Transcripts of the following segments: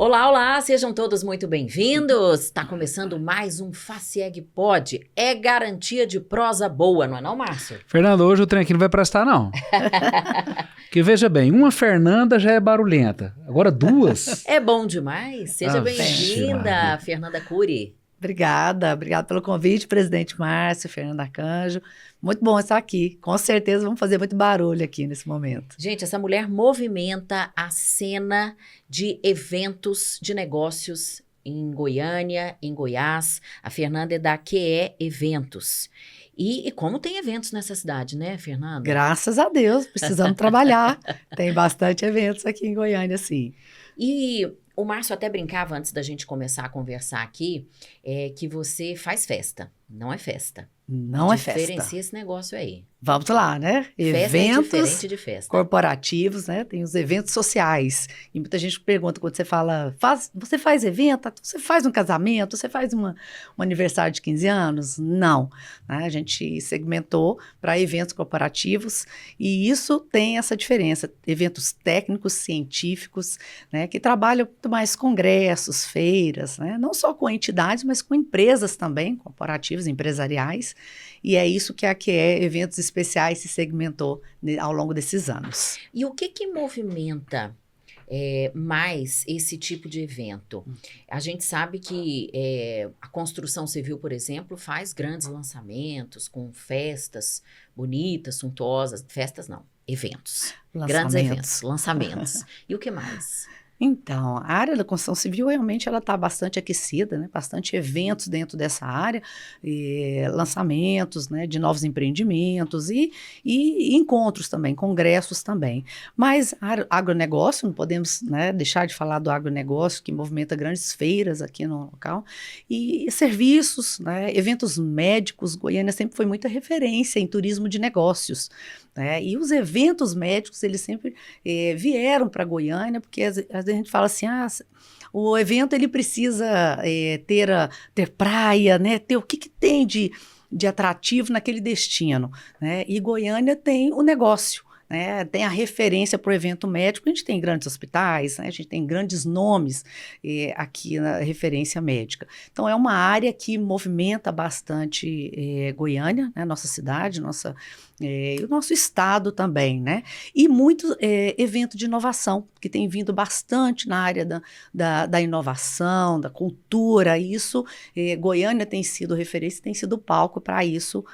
Olá, olá, sejam todos muito bem-vindos. Está começando mais um Facieg Pod. É garantia de prosa boa, não é não, Márcio? Fernando, hoje o trem aqui não vai prestar, não. Porque veja bem, uma Fernanda já é barulhenta, agora duas. É bom demais. Seja Ave bem-vinda, Maria. Fernanda Cury. Obrigada pelo convite, presidente Márcio, Fernando Arcanjo. Muito bom estar aqui. Com certeza vamos fazer muito barulho aqui nesse momento. Gente, essa mulher movimenta a cena de eventos de negócios em Goiânia, em Goiás. A Fernanda é da QE Eventos. E como tem eventos nessa cidade, né, Fernanda? Graças a Deus, precisamos trabalhar. Tem bastante eventos aqui em Goiânia, sim. E o Márcio até brincava antes da gente começar a conversar aqui, que você faz festa, não é festa. Não é festa. Diferencia esse negócio aí. Vamos lá, né? Festa é Eventos diferente de festa. corporativos, né? Tem os eventos sociais. E muita gente pergunta quando você fala, você faz evento? Você faz um casamento? Você faz um aniversário de 15 anos? Não. Né? A gente segmentou para eventos corporativos e isso tem essa diferença. Eventos técnicos, científicos, né? Que trabalham muito mais congressos, feiras, né? Não só com entidades, mas com empresas também, corporativas, empresariais. E é isso que a QE Eventos Especiais se segmentou ao longo desses anos. E o que movimenta mais esse tipo de evento? A gente sabe que a construção civil, por exemplo, faz grandes lançamentos com festas bonitas, suntuosas. Festas não, eventos. Grandes eventos, lançamentos. E o que mais? Então, a área da construção civil realmente ela está bastante aquecida, né? Bastante eventos dentro dessa área, lançamentos, né, de novos empreendimentos e encontros também, congressos também. Mas agronegócio, não podemos, né, deixar de falar do agronegócio, que movimenta grandes feiras aqui no local, e serviços, né, eventos médicos. Goiânia sempre foi muita referência em turismo de negócios. Né? E os eventos médicos, eles sempre vieram para Goiânia, porque às vezes a gente fala assim, o evento ele precisa ter praia, né? Ter o que tem de atrativo naquele destino. Né? E Goiânia tem o negócio. Né, tem a referência para o evento médico, a gente tem grandes hospitais, né, a gente tem grandes nomes aqui na referência médica. Então, é uma área que movimenta bastante Goiânia, né, nossa cidade, e o nosso estado também, né? E muito evento de inovação, que tem vindo bastante na área da inovação, da cultura. Isso, Goiânia tem sido referência, tem sido palco para isso,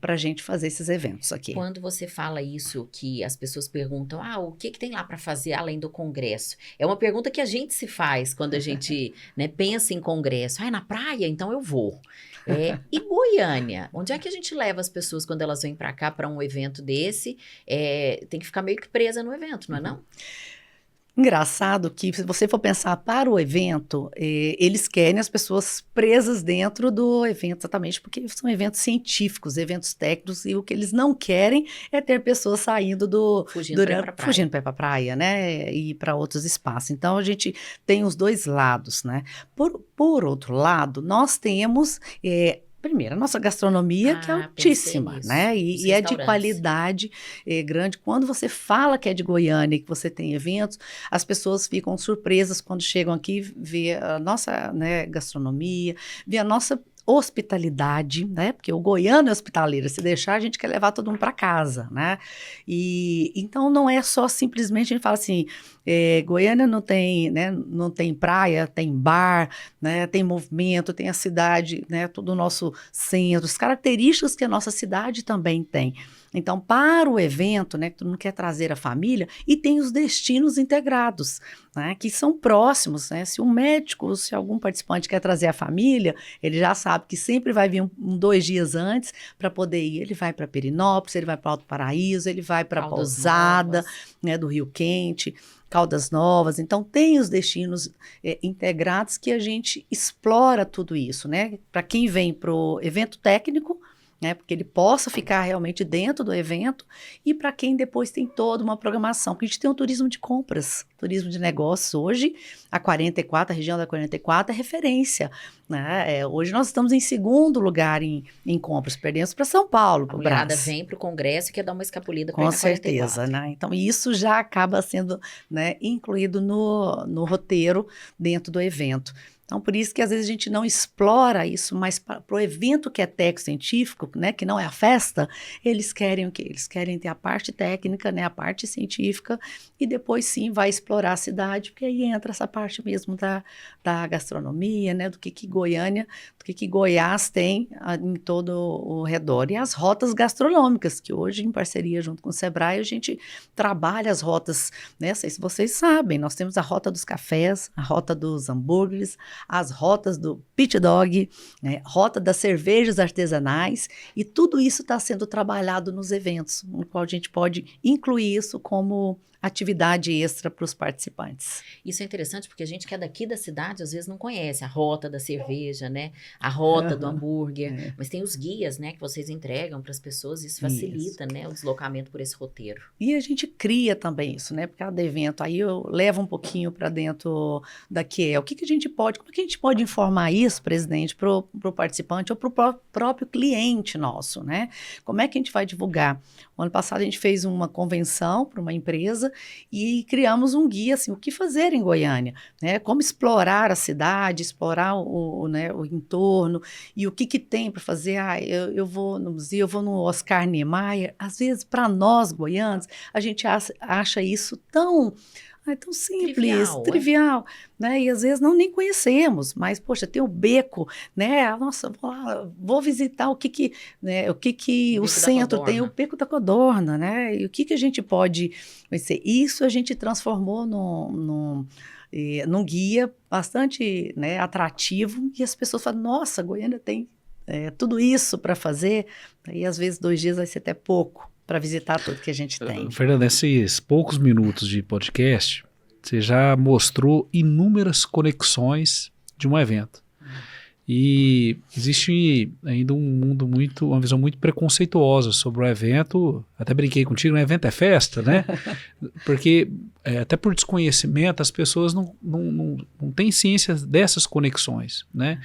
para a gente fazer esses eventos aqui. Quando você fala isso, que as pessoas perguntam, o que tem lá para fazer além do congresso? É uma pergunta que a gente se faz quando a gente né, pensa em congresso. Na praia? Então eu vou. E Goiânia? Onde é que a gente leva as pessoas quando elas vêm para cá para um evento desse? Tem que ficar meio que presa no evento, não é não? Engraçado que, se você for pensar para o evento, eles querem as pessoas presas dentro do evento, exatamente porque são eventos científicos, eventos técnicos, e o que eles não querem é ter pessoas saindo fugindo para ir para a praia, né, e para outros espaços. Então, a gente tem os dois lados, né. Por outro lado, nós temos... Primeiro, a nossa gastronomia, que é altíssima, né? E é de qualidade grande. Quando você fala que é de Goiânia e que você tem eventos, as pessoas ficam surpresas quando chegam aqui, vê a nossa, né, gastronomia, vê a nossa hospitalidade, né? Porque o goiano é hospitaleiro, se deixar a gente quer levar todo mundo para casa, né? E então não é só simplesmente a gente fala assim, Goiânia não tem, né? Não tem praia, tem bar, né? Tem movimento, tem a cidade, né? Todo o nosso centro, as características que a nossa cidade também tem. Então, para o evento, né, que todo mundo quer trazer a família, e tem os destinos integrados, né, que são próximos, né? Se um médico, se algum participante quer trazer a família, ele já sabe que sempre vai vir 2 dias antes para poder ir. Ele vai para Perinópolis, ele vai para Alto Paraíso, ele vai para Pousada, né, do Rio Quente, Caldas Novas. Então, tem os destinos integrados que a gente explora tudo isso, né? Para quem vem para o evento técnico, né, porque ele possa ficar realmente dentro do evento, e para quem depois tem toda uma programação, porque a gente tem um turismo de compras, turismo de negócios. Hoje, a região da 44 é referência, né? Hoje nós estamos em segundo lugar em compras, perdemos para São Paulo, A para o mulherada Brás. vem para o congresso e quer dar uma escapulida Com para ir na certeza, 44. né? Então, isso já acaba sendo, né, incluído no roteiro dentro do evento. Então, por isso que às vezes a gente não explora isso, mas para o evento que é técnico-científico, né, que não é a festa, eles querem o quê? Eles querem ter a parte técnica, né, a parte científica, e depois sim vai explorar a cidade, porque aí entra essa parte mesmo da gastronomia, né, do que Goiânia, do que Goiás tem em todo o redor. E as rotas gastronômicas, que hoje, em parceria junto com o Sebrae, a gente trabalha as rotas, né, não sei se vocês sabem, nós temos a rota dos cafés, a rota dos hambúrgueres, as rotas do pit dog, né, rota das cervejas artesanais, e tudo isso está sendo trabalhado nos eventos, no qual a gente pode incluir isso como atividade extra para os participantes. Isso é interessante porque a gente que é daqui da cidade às vezes não conhece a rota da cerveja, né? A rota do hambúrguer, mas tem os guias, né, que vocês entregam para as pessoas, isso facilita, né, o deslocamento por esse roteiro. E a gente cria também isso, né? Porque cada evento, aí eu levo um pouquinho para dentro da que é. O que a gente pode, como que a gente pode informar isso, presidente, para o participante ou para o próprio cliente nosso, né? Como é que a gente vai divulgar? O ano passado a gente fez uma convenção para uma empresa e criamos um guia, assim, o que fazer em Goiânia, né? Como explorar a cidade, explorar né, o entorno e o que tem para fazer. Eu vou no museu, eu vou no Oscar Niemeyer. Às vezes, para nós, goianos, a gente acha isso tão simples, trivial, né? E às vezes nem conhecemos, mas, poxa, tem o beco, né? Nossa, vou visitar o que o centro tem, o Beco da Codorna, né? E o que a gente pode conhecer? Isso a gente transformou num guia bastante, né, atrativo, e as pessoas falam, nossa, Goiânia tem tudo isso para fazer, e às vezes 2 dias vai ser até pouco para visitar tudo que a gente tem. Fernanda, nesses poucos minutos de podcast, você já mostrou inúmeras conexões de um evento. E existe ainda uma visão muito preconceituosa sobre o evento. Até brinquei contigo, o evento é festa, né? Porque, até por desconhecimento, as pessoas não têm ciência dessas conexões, né?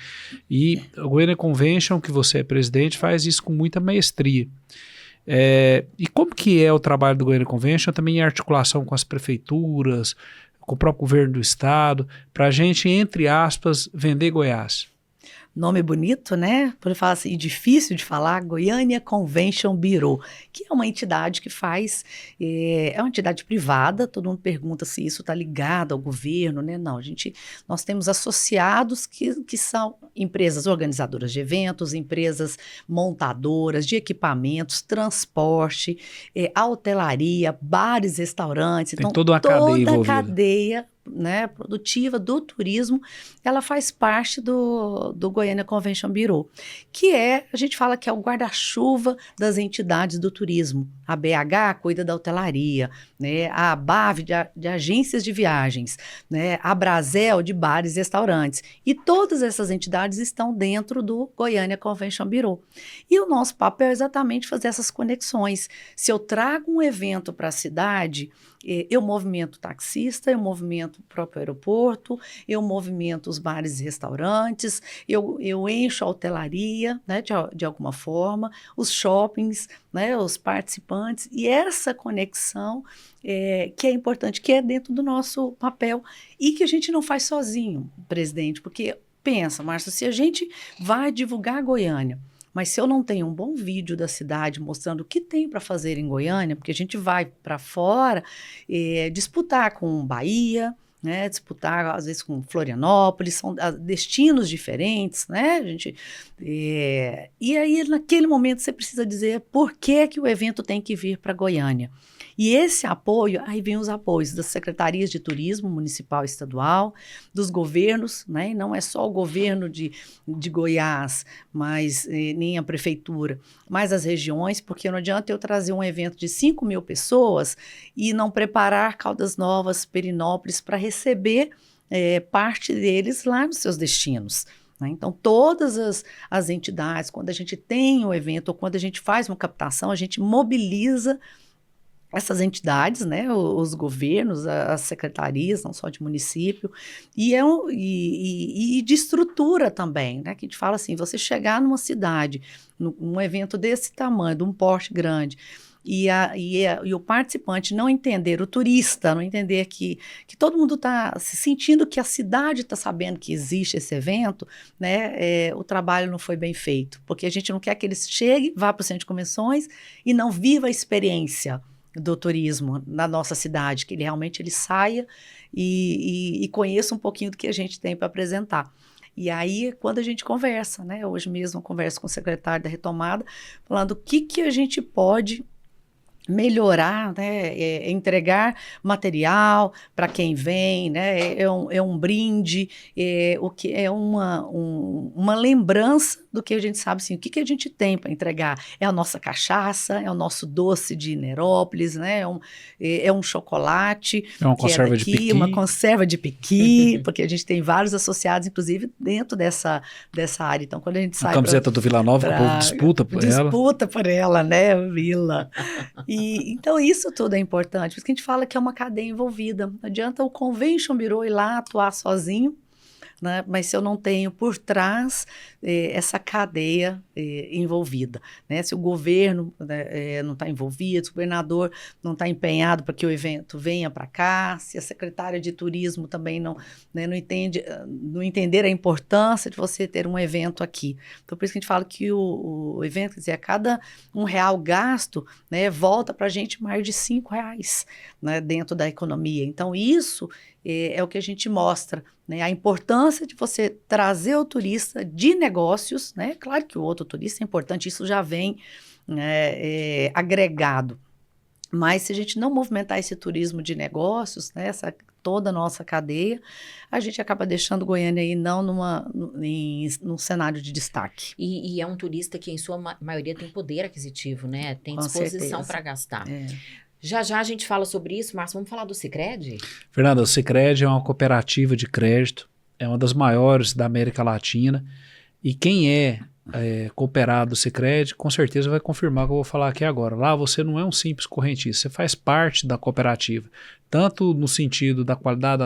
E a Goiânia Convention, que você é presidente, faz isso com muita maestria. E como que é o trabalho do Goiânia Convention, também em articulação com as prefeituras, com o próprio governo do estado, para a gente, entre aspas, vender Goiás? Nome bonito, né? Por falar assim, difícil de falar, Goiânia Convention Bureau, que é uma entidade que faz, é uma entidade privada, todo mundo pergunta se isso está ligado ao governo, né? Não, nós temos associados que são empresas organizadoras de eventos, empresas montadoras de equipamentos, transporte, a hotelaria, bares, restaurantes. Tem então, toda uma cadeia envolvida. Toda a cadeia, né, produtiva do turismo, ela faz parte do Goiânia Convention Bureau, que a gente fala que é o guarda-chuva das entidades do turismo. A BH cuida da hotelaria, né, a ABAV de agências de viagens, né, a Brasel de bares e restaurantes. E todas essas entidades estão dentro do Goiânia Convention Bureau. E o nosso papel é exatamente fazer essas conexões. Se eu trago um evento para a cidade, eu movimento o taxista, eu movimento o próprio aeroporto, eu movimento os bares e restaurantes, eu encho a hotelaria, né, de alguma forma, os shoppings, né, os participantes, e essa conexão que é importante, que é dentro do nosso papel, e que a gente não faz sozinho, presidente, porque pensa, Márcia, se a gente vai divulgar Goiânia, mas se eu não tenho um bom vídeo da cidade mostrando o que tem para fazer em Goiânia, porque a gente vai para fora disputar com Bahia, né, disputar às vezes com Florianópolis, são destinos diferentes, né, e aí naquele momento você precisa dizer por que o evento tem que vir para Goiânia. E esse apoio, aí vem os apoios das secretarias de turismo municipal e estadual, dos governos, né? E não é só o governo de Goiás, mas nem a prefeitura, mas as regiões, porque não adianta eu trazer um evento de 5.000 pessoas e não preparar Caldas Novas, Perinópolis para receber parte deles lá nos seus destinos. né? Então, todas as entidades, quando a gente tem um evento ou quando a gente faz uma captação, a gente mobiliza essas entidades, né, os governos, as secretarias, não só de município, e de estrutura também, né, que a gente fala assim, você chegar numa cidade, num evento desse tamanho, de um porte grande, e o participante não entender, o turista não entender que todo mundo está se sentindo que a cidade está sabendo que existe esse evento, né, o trabalho não foi bem feito, porque a gente não quer que eles cheguem, vá para o centro de convenções e não viva a experiência do turismo na nossa cidade, que ele realmente saia e conheça um pouquinho do que a gente tem para apresentar. E aí, quando a gente conversa, né, hoje mesmo eu converso com o secretário da Retomada, falando o que a gente pode melhorar, né, entregar material para quem vem, né, é um brinde, o que é uma lembrança do que a gente sabe, assim, o que a gente tem para entregar, é a nossa cachaça, é o nosso doce de Nerópolis, né, é um chocolate, é uma conserva de piqui, uma conserva de piqui, porque a gente tem vários associados, inclusive, dentro dessa área, então quando a gente sai a camiseta do Vila Nova, que o povo disputa por ela, né, Vila. Então, isso tudo é importante, porque a gente fala que é uma cadeia envolvida. Não adianta o Convention Bureau ir lá atuar sozinho, né? Mas se eu não tenho por trás essa cadeia envolvida, né? Se o governo, né, não está envolvido, se o governador não está empenhado para que o evento venha para cá, se a secretária de turismo também não entender a importância de você ter um evento aqui. Então, por isso que a gente fala que o evento, quer dizer, a cada R$1 gasto, né, volta para a gente mais de R$5, né, dentro da economia. Então, isso é o que a gente mostra, né? A importância de você trazer o turista de negócios, né? Claro que o outro turista é importante, isso já vem, né, agregado. Mas se a gente não movimentar esse turismo de negócios, né, toda a nossa cadeia, a gente acaba deixando Goiânia aí não num cenário de destaque. E é um turista que, em sua maioria, tem poder aquisitivo, né? Tem disposição para gastar. Já a gente fala sobre isso, Márcio, vamos falar do Sicredi? Fernanda, o Sicredi é uma cooperativa de crédito, é uma das maiores da América Latina, e quem é cooperado do Sicredi, com certeza vai confirmar o que eu vou falar aqui agora. Lá você não é um simples correntista, você faz parte da cooperativa, tanto no sentido da qualidade do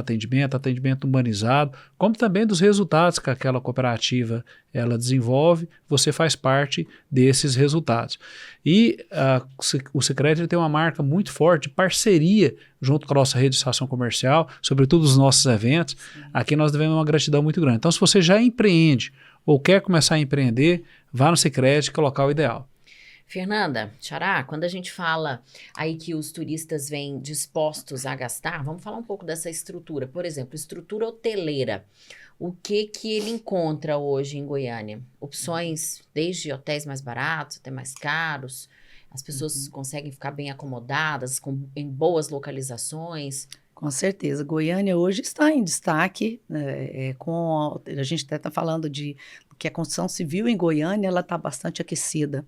atendimento humanizado, como também dos resultados que aquela cooperativa ela desenvolve, você faz parte desses resultados. E o Sicredi tem uma marca muito forte de parceria junto com a nossa rede de estação comercial, sobretudo os nossos eventos. Aqui nós devemos uma gratidão muito grande. Então, se você já empreende ou quer começar a empreender, vá no Sicredi, que é o local ideal. Fernanda, Xará, quando a gente fala aí que os turistas vêm dispostos a gastar, vamos falar um pouco dessa estrutura. Por exemplo, estrutura hoteleira. O que ele encontra hoje em Goiânia? Opções desde hotéis mais baratos até mais caros. As pessoas conseguem ficar bem acomodadas, em boas localizações. Com certeza. Goiânia hoje está em destaque, a gente até está falando que a construção civil em Goiânia ela está bastante aquecida.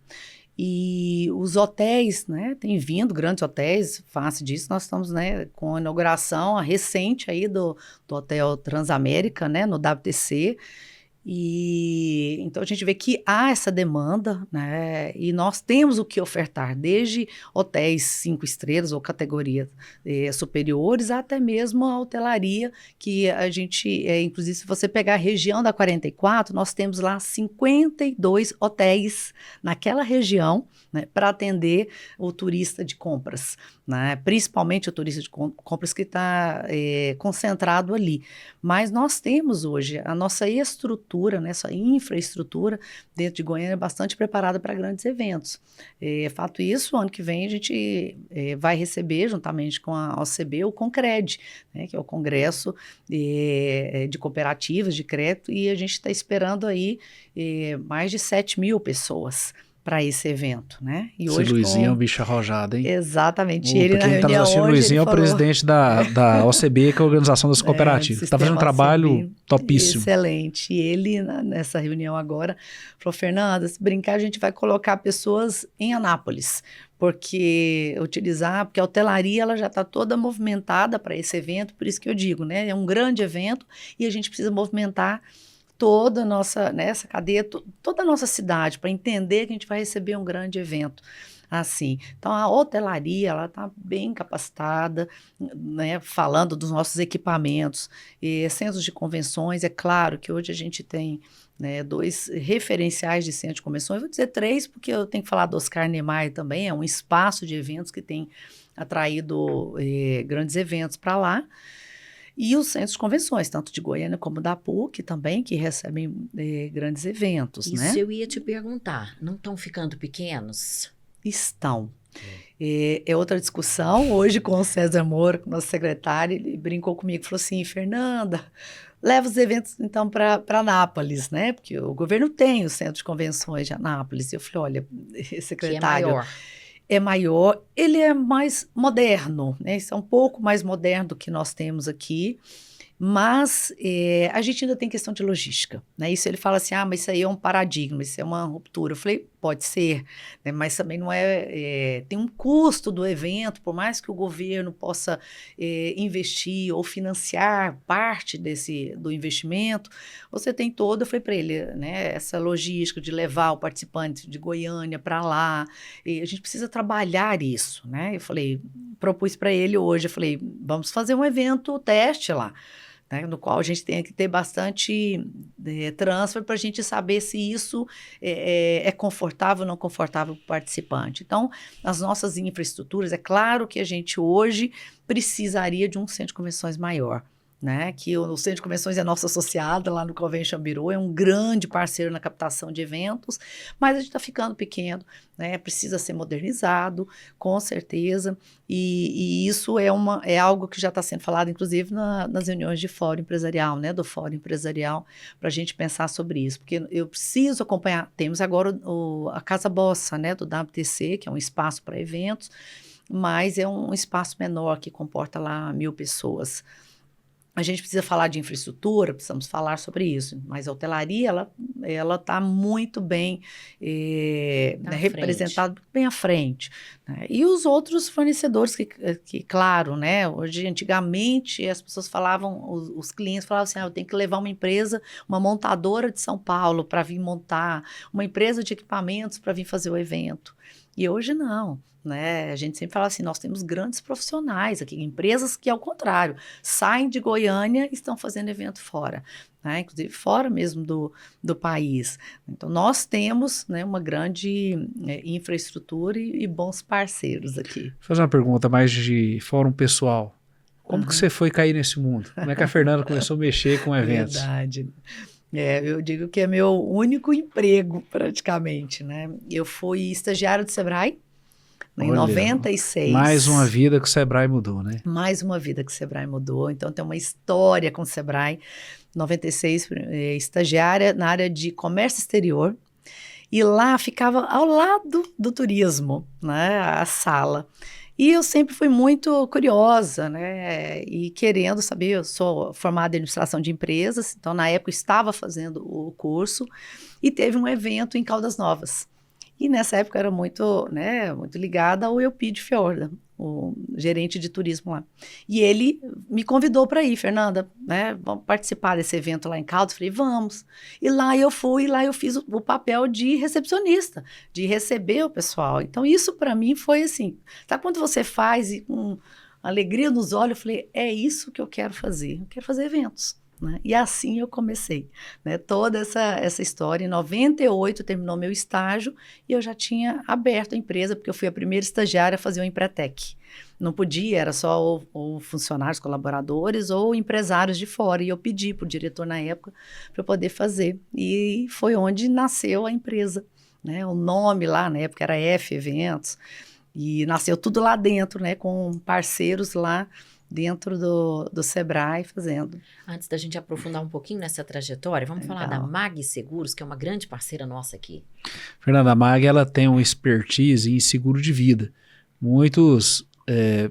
E os hotéis, né, tem vindo grandes hotéis, face disso, nós estamos, né, com a inauguração recente aí do Hotel Transamérica, né, no WTC, e então a gente vê que há essa demanda, né, e nós temos o que ofertar, desde hotéis 5 estrelas ou categorias superiores, até mesmo a hotelaria, que a gente, inclusive se você pegar a região da 44, nós temos lá 52 hotéis naquela região, né, para atender o turista de compras, né, principalmente o turista de compras que está concentrado ali. Mas nós temos hoje a nossa estrutura, né, essa infraestrutura dentro de Goiânia bastante preparada para grandes eventos. Fato isso, ano que vem a gente vai receber, juntamente com a OCB, o Concred, né, que é o Congresso de Cooperativas de Crédito, e a gente está esperando aí mais de 7.000 pessoas para esse evento, né? E hoje Luizinho é um bicho arrojado, hein? Exatamente. Ele na reunião tá assistindo, hoje, Luizinho é o presidente da OCB, que é a Organização das Cooperativas. Está fazendo um trabalho topíssimo. Excelente. E ele, nessa reunião agora, falou, Fernanda, se brincar, a gente vai colocar pessoas em Anápolis, porque a hotelaria ela já está toda movimentada para esse evento, por isso que eu digo, né? É um grande evento e a gente precisa movimentar toda a nossa, né, essa cadeia, toda a nossa cidade, para entender que a gente vai receber um grande evento. Assim, então a hotelaria ela está bem capacitada, né, falando dos nossos equipamentos, e centros de convenções. É claro que hoje a gente tem, né, 2 referenciais de centro de convenções, vou dizer 3 porque eu tenho que falar do Oscar Niemeyer também, é um espaço de eventos que tem atraído grandes eventos para lá. E os centros de convenções, tanto de Goiânia como da PUC também, que recebem grandes eventos, Isso né? eu ia te perguntar, não estão ficando pequenos? Estão. É outra discussão. Hoje, com o César Moura, nosso secretário, ele brincou comigo, falou assim, Fernanda, leva os eventos, então, para Anápolis, né? Porque o governo tem o Centro de Convenções de Anápolis. E eu falei, olha, secretário... Que é maior. É maior, ele é mais moderno, né? Isso é um pouco mais moderno do que nós temos aqui, mas a gente ainda tem questão de logística, né? Isso ele fala assim, mas isso aí é um paradigma, isso é uma ruptura. Eu falei, pode ser, né? Mas também não tem um custo do evento, por mais que o governo possa investir ou financiar parte do investimento, você tem todo, eu falei para ele, né? Essa logística de levar o participante de Goiânia para lá, e a gente precisa trabalhar isso, né? Eu falei, propus para ele hoje, eu falei, vamos fazer um evento teste lá, né, no qual a gente tem que ter bastante transfer para a gente saber se isso é confortável ou não confortável para o participante. Então, as nossas infraestruturas, é claro que a gente hoje precisaria de um centro de convenções maior, né, que o Centro de Convenções é nosso associado lá no Convention Bureau, é um grande parceiro na captação de eventos, mas a gente está ficando pequeno, né, precisa ser modernizado, com certeza, e isso é algo que já está sendo falado, inclusive, nas reuniões de fórum empresarial, né, do fórum empresarial, para a gente pensar sobre isso, porque eu preciso acompanhar, temos agora a Casa Bossa, né, do WTC, que é um espaço para eventos, mas é um espaço menor, que comporta lá 1.000 pessoas. A gente precisa falar de infraestrutura, precisamos falar sobre isso, mas a hotelaria, ela está muito bem representada, bem à frente, né? E os outros fornecedores que, claro, né, hoje, antigamente, as pessoas falavam, os clientes falavam assim, eu tenho que levar uma empresa, uma montadora de São Paulo para vir montar, uma empresa de equipamentos para vir fazer o evento. E hoje não, né? A gente sempre fala assim, nós temos grandes profissionais aqui, empresas que, ao contrário, saem de Goiânia e estão fazendo evento fora, né? Inclusive fora mesmo do país. Então, nós temos, né, uma grande infraestrutura e bons parceiros aqui. Vou fazer uma pergunta mais de fórum pessoal. Como que você foi cair nesse mundo? Como é que a Fernanda começou a mexer com eventos? Verdade. Eu digo que é meu único emprego, praticamente, né? Eu fui estagiária do Sebrae em 96. Mais uma vida que o Sebrae mudou, né? Mais uma vida que o Sebrae mudou. Então, tem uma história com o Sebrae. 96, estagiária na área de comércio exterior. E lá ficava ao lado do turismo, né? A sala. E eu sempre fui muito curiosa, né, e querendo saber, eu sou formada em administração de empresas, então na época eu estava fazendo o curso e teve um evento em Caldas Novas. E nessa época eu era muito, né, muito ligada ao Eupídio Fiorda, o gerente de turismo lá. E ele me convidou para ir, Fernanda, né, vamos participar desse evento lá em Caldas? Eu falei, vamos. E lá eu fui, lá eu fiz o papel de recepcionista, de receber o pessoal. Então isso para mim foi assim, sabe quando você faz e com alegria nos olhos, eu falei, é isso que eu quero fazer eventos. Né? E assim eu comecei, né? Toda essa história. Em 98 terminou meu estágio e eu já tinha aberto a empresa, porque eu fui a primeira estagiária a fazer o Empretec. Não podia, era só ou funcionários, colaboradores ou empresários de fora. E eu pedi para o diretor na época para eu poder fazer. E foi onde nasceu a empresa, né? O nome lá na época era F Eventos. E nasceu tudo lá dentro, né? Com parceiros lá dentro do Sebrae fazendo. Antes da gente aprofundar um pouquinho nessa trajetória, vamos falar da MAG Seguros, que é uma grande parceira nossa aqui. Fernanda, a MAG ela tem uma expertise em seguro de vida. Muitos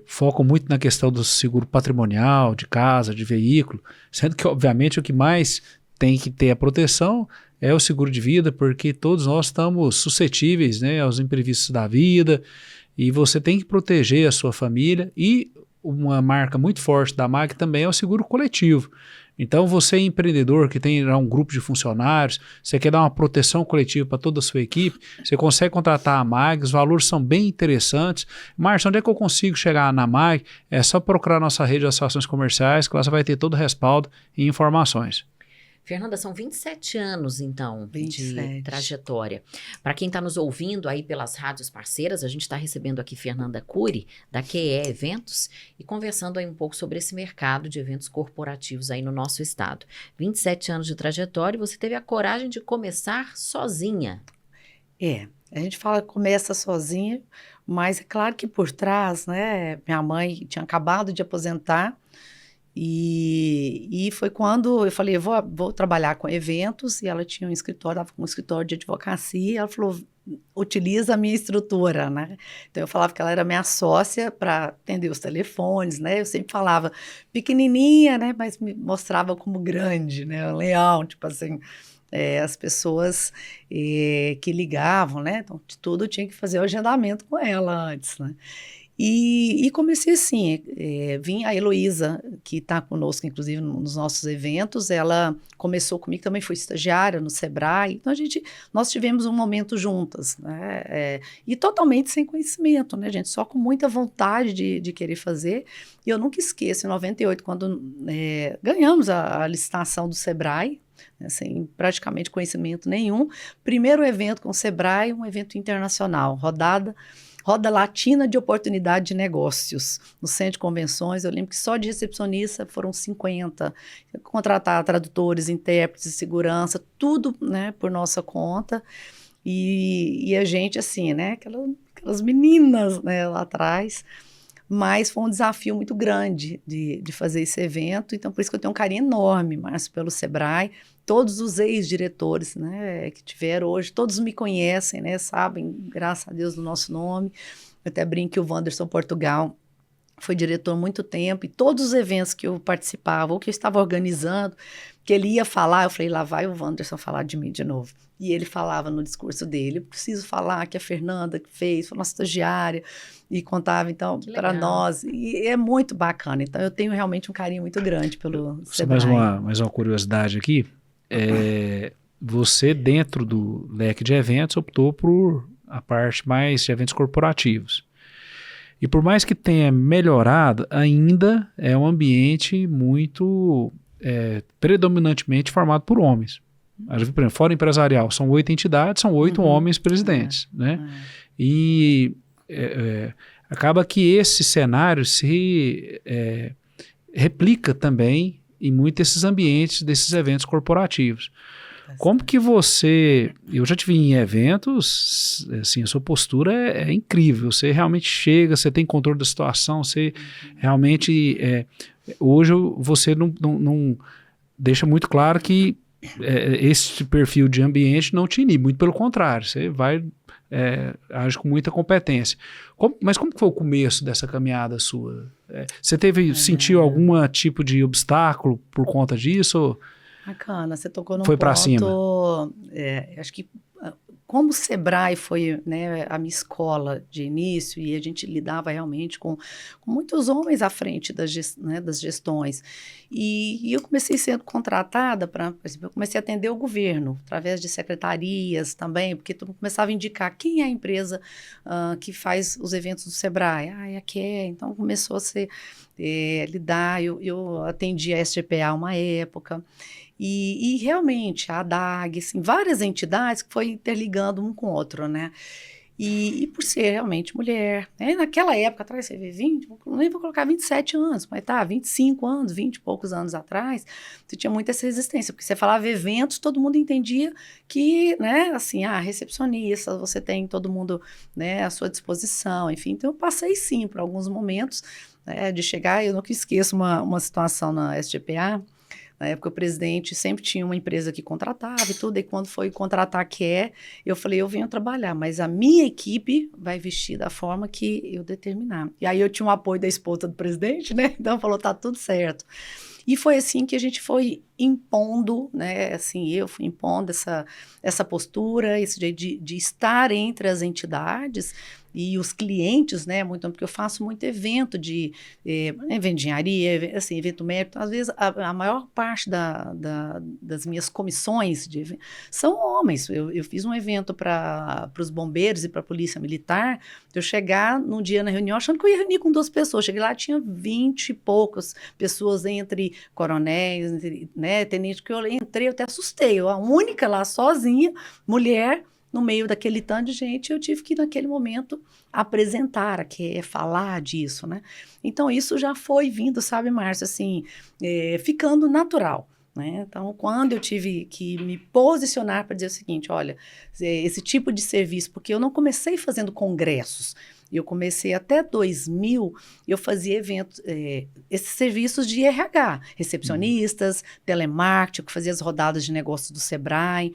focam muito na questão do seguro patrimonial, de casa, de veículo, sendo que, obviamente, o que mais tem que ter a proteção é o seguro de vida, porque todos nós estamos suscetíveis, né, aos imprevistos da vida, e você tem que proteger a sua família. E uma marca muito forte da MAG também é o seguro coletivo. Então, você é empreendedor que tem um grupo de funcionários, você quer dar uma proteção coletiva para toda a sua equipe, você consegue contratar a MAG, os valores são bem interessantes. Márcio, onde é que eu consigo chegar na MAG? É só procurar nossa rede de associações comerciais, que lá você vai ter todo o respaldo e informações. Fernanda, são 27 anos, então, 27. de trajetória. Para quem está nos ouvindo aí pelas rádios parceiras, a gente está recebendo aqui Fernanda Cury, da QE Eventos, e conversando aí um pouco sobre esse mercado de eventos corporativos aí no nosso estado. 27 anos de trajetória e você teve a coragem de começar sozinha. A gente fala que começa sozinha, mas é claro que por trás, né, minha mãe tinha acabado de aposentar, e foi quando eu falei, vou trabalhar com eventos, e ela tinha um escritório, estava com um escritório de advocacia, e ela falou, utiliza a minha estrutura, né? Então, eu falava que ela era minha sócia para atender os telefones, né? Eu sempre falava pequenininha, né? Mas me mostrava como grande, né? Um leão, tipo assim, as pessoas que ligavam, né? Então, de tudo eu tinha que fazer o agendamento com ela antes, né? E comecei assim, vim a Heloísa, que está conosco, inclusive, nos nossos eventos, ela começou comigo, também foi estagiária no Sebrae, então nós tivemos um momento juntas, né, e totalmente sem conhecimento, né, gente, só com muita vontade de querer fazer, e eu nunca esqueço, em 98, quando ganhamos a licitação do Sebrae, sem praticamente conhecimento nenhum, primeiro evento com o Sebrae, um evento internacional, Roda Latina de Oportunidade de Negócios, no Centro de Convenções. Eu lembro que só de recepcionista foram 50. Contratar tradutores, intérpretes, segurança, tudo, né, por nossa conta. E a gente, assim, né, aquelas meninas, né, lá atrás. Mas foi um desafio muito grande de fazer esse evento. Então, por isso que eu tenho um carinho enorme, Márcio, pelo Sebrae. Todos os ex-diretores, né, que tiveram hoje, todos me conhecem, né, sabem, graças a Deus, do nosso nome. Eu até brinco que o Wanderson Portugal foi diretor há muito tempo, e todos os eventos que eu participava, ou que eu estava organizando, que ele ia falar, eu falei, lá vai o Wanderson falar de mim de novo. E ele falava no discurso dele, eu preciso falar que a Fernanda que fez, foi nossa estagiária, e contava, então, para nós. E é muito bacana. Então, eu tenho realmente um carinho muito grande pelo Sebrae. Mais uma curiosidade aqui. Você, dentro do leque de eventos, optou por a parte mais de eventos corporativos. E por mais que tenha melhorado, ainda é um ambiente muito predominantemente formado por homens. Por exemplo, Fórum Empresarial, são 8 entidades, são 8 homens presidentes. Né? E acaba que esse cenário se replica também em muitos desses ambientes, desses eventos corporativos. Como que você... Eu já te vi em eventos, assim, a sua postura é incrível. Você realmente chega, você tem controle da situação, você realmente... hoje você não deixa muito claro que esse perfil de ambiente não te inibe, muito pelo contrário, você vai... age com muita competência. Mas como foi o começo dessa caminhada sua? Você sentiu algum tipo de obstáculo por conta disso? Bacana, você tocou num foi ponto... Foi para cima? Acho que como o Sebrae foi, né, a minha escola de início, e a gente lidava realmente com muitos homens à frente das gestões, e eu comecei sendo contratada por exemplo, eu comecei a atender o governo, através de secretarias também, porque tu começava a indicar quem é a empresa que faz os eventos do Sebrae, é a QE, então começou a ser, lidar, eu atendi a SGPA uma época, e realmente, a ADAG, assim, várias entidades que foi interligando um com o outro, né? E por ser realmente mulher, né? Naquela época atrás, você vê 20, nem vou colocar 27 anos, mas 25 anos, 20 e poucos anos atrás, você tinha muita essa resistência, porque você falava eventos, todo mundo entendia que, né, assim, recepcionista, você tem todo mundo, né, à sua disposição, enfim. Então, eu passei sim por alguns momentos, né, de chegar, eu nunca esqueço uma situação na SGPA. Na época, o presidente sempre tinha uma empresa que contratava e tudo, e quando foi contratar a QE, eu falei, eu venho trabalhar, mas a minha equipe vai vestir da forma que eu determinar. E aí eu tinha o apoio da esposa do presidente, né? Então, falou, tá tudo certo. E foi assim que a gente foi impondo, né? Assim, eu fui impondo essa postura, esse jeito de estar entre as entidades e os clientes, né, muito, porque eu faço muito evento de evento de engenharia, assim, evento médico, às vezes a maior parte das minhas comissões são homens. Eu fiz um evento para os bombeiros e para a polícia militar, eu chegar num dia na reunião achando que eu ia reunir com 2 pessoas, cheguei lá, tinha 20 e poucas pessoas entre coronéis, né, tenente, que eu entrei, eu até assustei, eu a única lá sozinha, mulher, no meio daquele tanto de gente, eu tive que, naquele momento, apresentar, falar disso, né? Então, isso já foi vindo, sabe, Márcia, assim, ficando natural, né? Então, quando eu tive que me posicionar para dizer o seguinte, olha, esse tipo de serviço, porque eu não comecei fazendo congressos, eu comecei até 2000, eu fazia eventos, esses serviços de RH, recepcionistas, telemarketing, eu fazia as rodadas de negócios do Sebrae,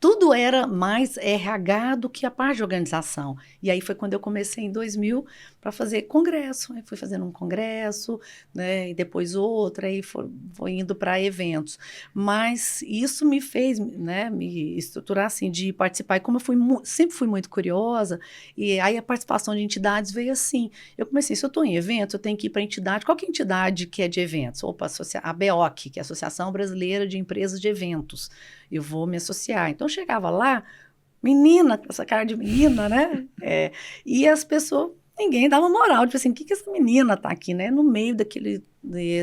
tudo era mais RH do que a parte de organização. E aí foi quando eu comecei em 2000 para fazer congresso. Fui fazendo um congresso, né, e depois outro, aí foi indo para eventos. Mas isso me fez, né, me estruturar assim, de participar. E como eu sempre fui muito curiosa, e aí a participação de entidades veio assim. Eu comecei, se eu estou em evento, eu tenho que ir para a entidade. Qual que é a entidade que é de eventos? Opa, a BEOC, que é a Associação Brasileira de Empresas de Eventos. Eu vou me associar. Então, eu chegava lá, menina, com essa cara de menina, né? E as pessoas, ninguém dava moral. Tipo assim, o que essa menina tá aqui, né? No meio daquele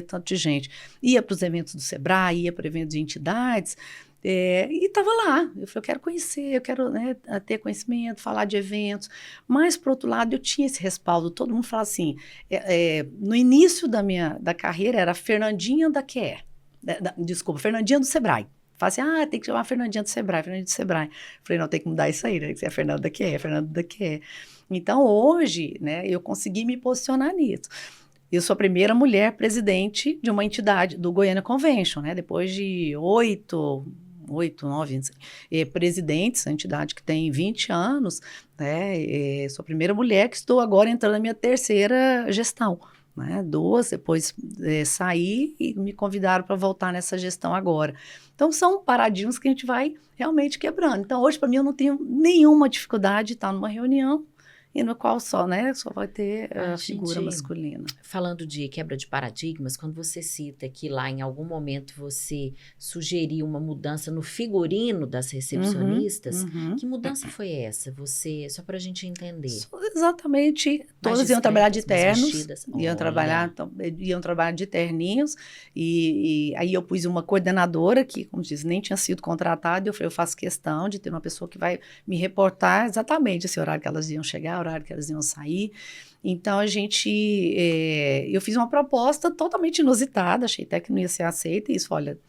tanto de gente. Ia para os eventos do Sebrae, ia para eventos de entidades, e estava lá. Eu falei, eu quero conhecer, eu quero, né, ter conhecimento, falar de eventos. Mas, por outro lado, eu tinha esse respaldo. Todo mundo fala assim, no início da carreira, era Fernandinha da QE. Desculpa, Fernandinha do Sebrae. Fala assim, tem que chamar a Fernandinha do Sebrae, Fernandinha do Sebrae. Falei, não, tem que mudar isso aí, né? Que é a Fernanda da QE, Fernanda da QE. Então, hoje, né, eu consegui me posicionar nisso. Eu sou a primeira mulher presidente de uma entidade, do Goiânia Convention, né? Depois de 8, 9 presidentes, a entidade que tem 20 anos, né? Sou a primeira mulher que estou agora entrando na minha 3ª gestão. Né, 2, depois saí e me convidaram para voltar nessa gestão agora. Então, são paradigmas que a gente vai realmente quebrando. Então, hoje, para mim, eu não tenho nenhuma dificuldade de estar numa reunião e no qual só vai ter a figura masculina. Falando de quebra de paradigmas, quando você cita que lá em algum momento você sugeriu uma mudança no figurino das recepcionistas, que mudança foi essa? Só para a gente entender. Exatamente, todas iam trabalhar de ternos, iam trabalhar de terninhos, e aí eu pus uma coordenadora que, como diz, nem tinha sido contratada, e eu falei, eu faço questão de ter uma pessoa que vai me reportar exatamente esse horário que elas iam chegar, horário que elas iam sair. Então, eu fiz uma proposta totalmente inusitada, achei até que não ia ser aceita, e isso, olha,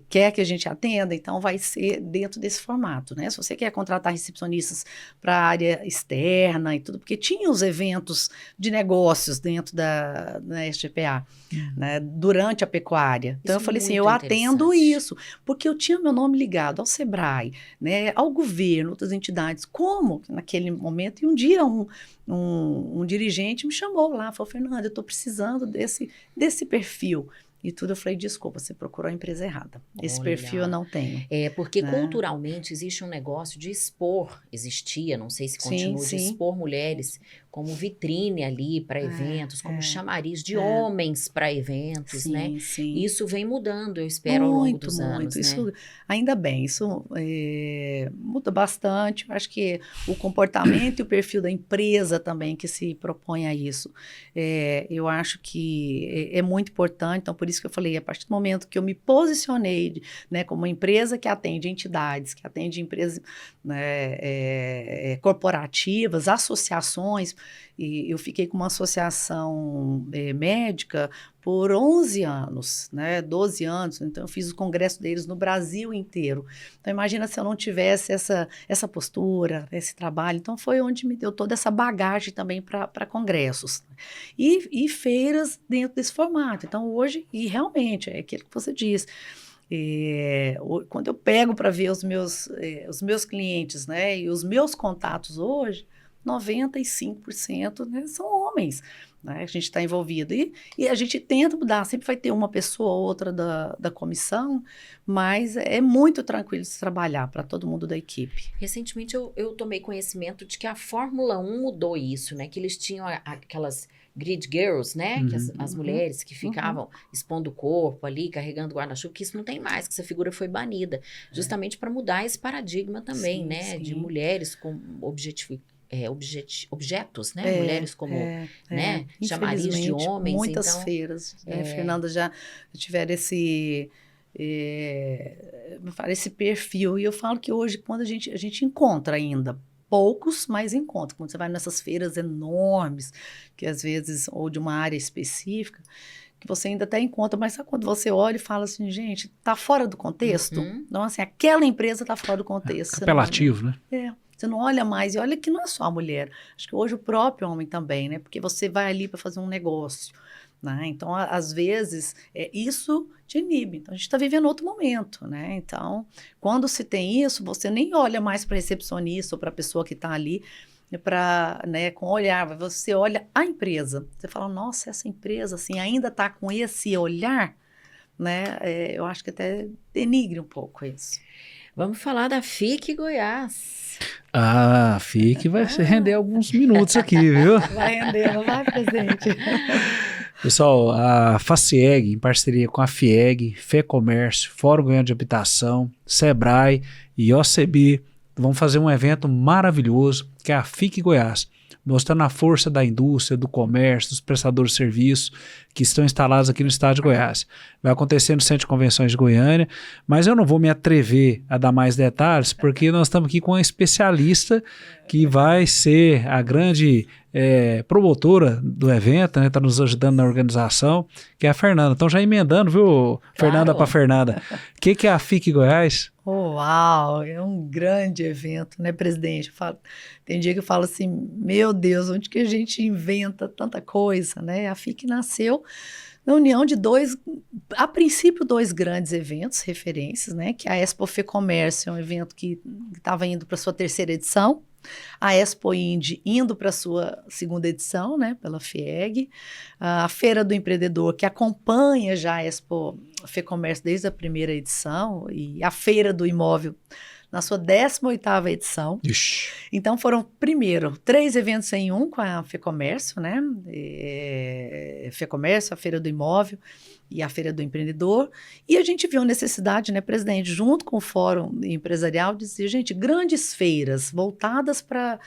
quer que a gente atenda, então vai ser dentro desse formato, né? Se você quer contratar recepcionistas para a área externa e tudo, porque tinha os eventos de negócios dentro da SGPA, né, durante a pecuária. Então, eu falei assim, eu atendo isso, porque eu tinha meu nome ligado ao Sebrae, né, ao governo, outras entidades, como naquele momento, e um dia um dirigente me chamou lá, falou, Fernanda, eu estou precisando desse perfil. E tudo, eu falei, desculpa, você procurou a empresa errada. Esse perfil eu não tenho. Porque culturalmente existe um negócio de existia, não sei se continua, de expor mulheres como vitrine ali para eventos, como chamariz de homens para eventos, né? Sim. Isso vem mudando, eu espero, ao longo dos anos, né? Isso, ainda bem, isso muda bastante. Eu acho que o comportamento e o perfil da empresa também que se propõe a isso. Eu acho que é muito importante, então por isso que eu falei, a partir do momento que eu me posicionei, né, como uma empresa que atende entidades, que atende empresas, né, corporativas, associações, e eu fiquei com uma associação médica por 11 anos, né, 12 anos, então eu fiz o congresso deles no Brasil inteiro. Então imagina se eu não tivesse essa postura, esse trabalho, então foi onde me deu toda essa bagagem também para congressos. E feiras dentro desse formato. Então hoje, e realmente, é aquilo que você disse, quando eu pego para ver os meus clientes, né, e os meus contatos hoje, 95%, né, são homens, né, a gente está envolvido. E a gente tenta mudar, sempre vai ter uma pessoa ou outra da comissão, mas é muito tranquilo de se trabalhar para todo mundo da equipe. Recentemente eu tomei conhecimento de que a Fórmula 1 mudou isso, né? Que eles tinham aquelas grid girls, né? Que as mulheres que ficavam expondo o corpo ali, carregando guarda-chuva, que isso não tem mais, que essa figura foi banida. Justamente para mudar esse paradigma também, Sim, né? sim. De mulheres com objetos, né? Mulheres como, né? Chamariz de Infelizmente, homens. muitas Então, feiras, né, Fernanda, já tiveram esse perfil. E eu falo que hoje, quando a gente encontra ainda, poucos, mas encontra. Quando você vai nessas feiras enormes, que às vezes, ou de uma área específica, que você ainda até encontra, mas sabe quando você olha e fala assim, gente, tá fora do contexto? Então, assim, aquela empresa tá fora do contexto. Apelativo, né? Você não olha mais, e olha que não é só a mulher, acho que hoje o próprio homem também, né? Porque você vai ali para fazer um negócio, né? Então, às vezes, isso te inibe. Então, a gente está vivendo outro momento, né? Então, quando se tem isso, você nem olha mais para a recepcionista ou para a pessoa que está ali, né, com olhar, você olha a empresa. Você fala, nossa, essa empresa assim, ainda está com esse olhar, né? Eu acho que até denigre um pouco isso. vamos falar da FIC Goiás. Ah, FIC vai render alguns minutos aqui, viu? Vai render, não vai, presidente? Pessoal, a FACIEG, em parceria com a FIEG, FEComércio, Fórum Goiano de Habitação, SEBRAE e OCB, vão fazer um evento maravilhoso, que é a FIC Goiás, mostrando a força da indústria, do comércio, dos prestadores de serviços que estão instalados aqui no estado de Goiás. Vai acontecer no Centro de Convenções de Goiânia, mas eu não vou me atrever a dar mais detalhes, porque nós estamos aqui com uma especialista que vai ser a grande promotora do evento, né? Está nos ajudando na organização, que é a Fernanda. Então já emendando, viu, Fernanda, Claro. para Fernanda. O que é a FIC Goiás? Uau, é um grande evento, né, presidente? Tem dia que eu falo assim, meu Deus, onde que a gente inventa tanta coisa, né? A FIC nasceu na união de a princípio, dois grandes eventos, referências, né? Que é a Expo FEComércio, é um evento que estava indo para sua terceira edição, a Expo Indy indo para a sua segunda edição, né, pela FIEG, a Feira do Empreendedor, que acompanha já a Expo FEComércio desde a primeira edição, e a Feira do Imóvel na sua 18ª edição. Ixi. Então foram, primeiro, 3 eventos em um com a FEComércio, né, FEComércio, a Feira do Imóvel e a Feira do Empreendedor, e a gente viu a necessidade, né, presidente, junto com o Fórum Empresarial, de dizer, gente, grandes feiras voltadas para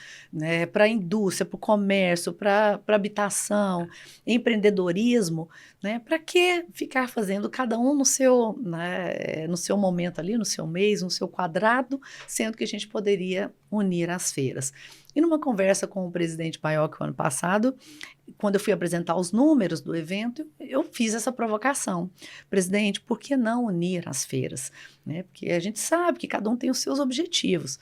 a indústria, para o comércio, para habitação, empreendedorismo, né, para que ficar fazendo cada um no seu momento ali, no seu mês, no seu quadrado, sendo que a gente poderia unir as feiras. E numa conversa com o presidente Baioc ano passado, quando eu fui apresentar os números do evento, eu fiz essa provocação. Presidente, por que não unir as feiras? Né? Porque a gente sabe que cada um tem os seus objetivos.